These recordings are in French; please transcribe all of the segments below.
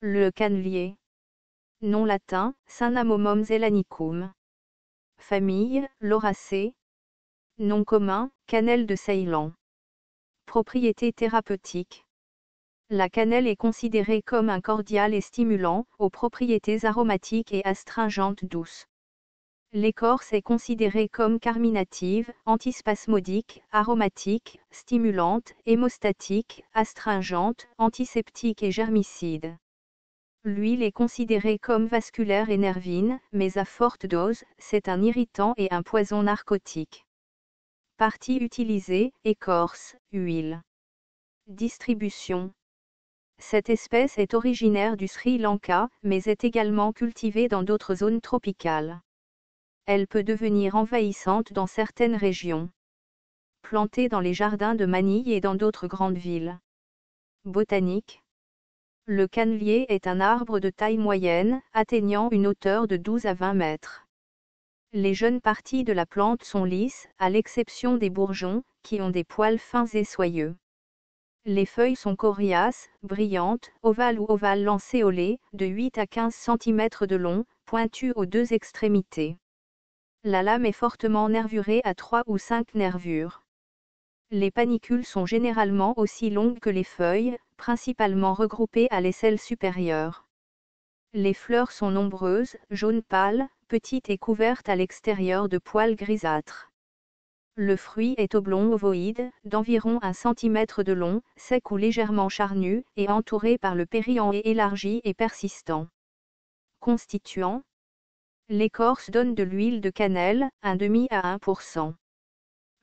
Le cannelier. Nom latin, Cinnamomum zelanicum. Famille, Lauracées. Nom commun, cannelle de Ceylan. Propriétés thérapeutiques. La cannelle est considérée comme un cordial et stimulant, aux propriétés aromatiques et astringentes douces. L'écorce est considérée comme carminative, antispasmodique, aromatique, stimulante, hémostatique, astringente, antiseptique et germicide. L'huile est considérée comme vasculaire et nervine, mais à forte dose, c'est un irritant et un poison narcotique. Parties utilisées, écorce, huile. Distribution. Cette espèce est originaire du Sri Lanka, mais est également cultivée dans d'autres zones tropicales. Elle peut devenir envahissante dans certaines régions. Plantée dans les jardins de Manille et dans d'autres grandes villes. Botanique. Le cannelier est un arbre de taille moyenne, atteignant une hauteur de 12 à 20 mètres. Les jeunes parties de la plante sont lisses, à l'exception des bourgeons, qui ont des poils fins et soyeux. Les feuilles sont coriaces, brillantes, ovales ou ovales lancéolées, de 8 à 15 cm de long, pointues aux deux extrémités. La lame est fortement nervurée à 3 ou 5 nervures. Les panicules sont généralement aussi longues que les feuilles, principalement regroupées à l'aisselle supérieure. Les fleurs sont nombreuses, jaune pâle, petites et couvertes à l'extérieur de poils grisâtres. Le fruit est oblong ovoïde, d'environ 1 cm de long, sec ou légèrement charnu, et entouré par le périanthe élargi et persistant. Constituant. L'écorce donne de l'huile de cannelle, 1,5 à 1%.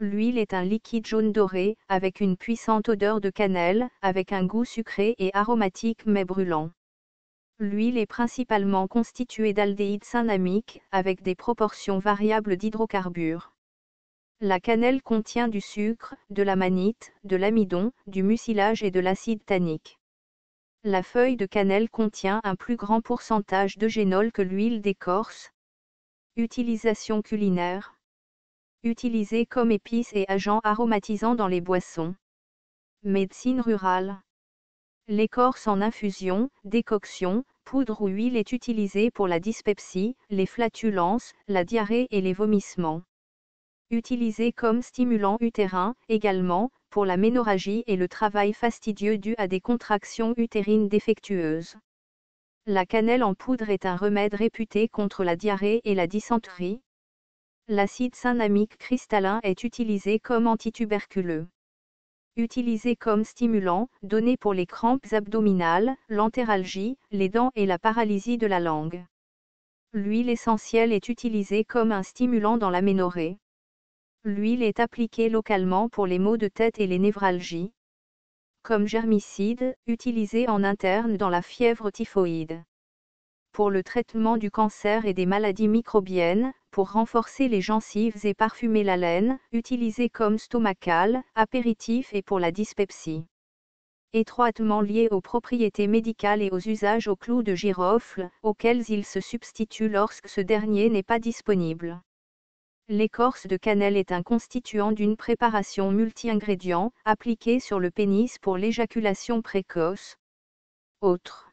L'huile est un liquide jaune doré, avec une puissante odeur de cannelle, avec un goût sucré et aromatique mais brûlant. L'huile est principalement constituée d'aldéhyde cinnamique, avec des proportions variables d'hydrocarbures. La cannelle contient du sucre, de la mannite, de l'amidon, du mucilage et de l'acide tannique. La feuille de cannelle contient un plus grand pourcentage d'eugénol que l'huile d'écorce. Utilisation culinaire. Utilisée comme épice et agent aromatisant dans les boissons. Médecine rurale. L'écorce en infusion, décoction, poudre ou huile est utilisée pour la dyspepsie, les flatulences, la diarrhée et les vomissements. Utilisée comme stimulant utérin, également, pour la ménorrhagie et le travail fastidieux dû à des contractions utérines défectueuses. La cannelle en poudre est un remède réputé contre la diarrhée et la dysenterie. L'acide cinnamique cristallin est utilisé comme antituberculeux. Utilisé comme stimulant, donné pour les crampes abdominales, l'entéralgie, les dents et la paralysie de la langue. L'huile essentielle est utilisée comme un stimulant dans l'aménorrhée. L'huile est appliquée localement pour les maux de tête et les névralgies. Comme germicide, utilisé en interne dans la fièvre typhoïde. Pour le traitement du cancer et des maladies microbiennes, pour renforcer les gencives et parfumer la laine, utilisé comme stomacal, apéritif et pour la dyspepsie. Étroitement lié aux propriétés médicales et aux usages au clou de girofle, auxquels il se substitue lorsque ce dernier n'est pas disponible. L'écorce de cannelle est un constituant d'une préparation multi-ingrédients, appliquée sur le pénis pour l'éjaculation précoce. Autres.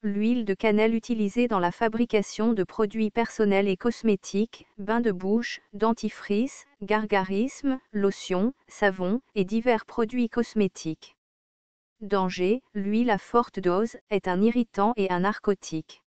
L'huile de cannelle utilisée dans la fabrication de produits personnels et cosmétiques, bains de bouche, dentifrice, gargarisme, lotions, savons et divers produits cosmétiques. Danger, l'huile à forte dose, est un irritant et un narcotique.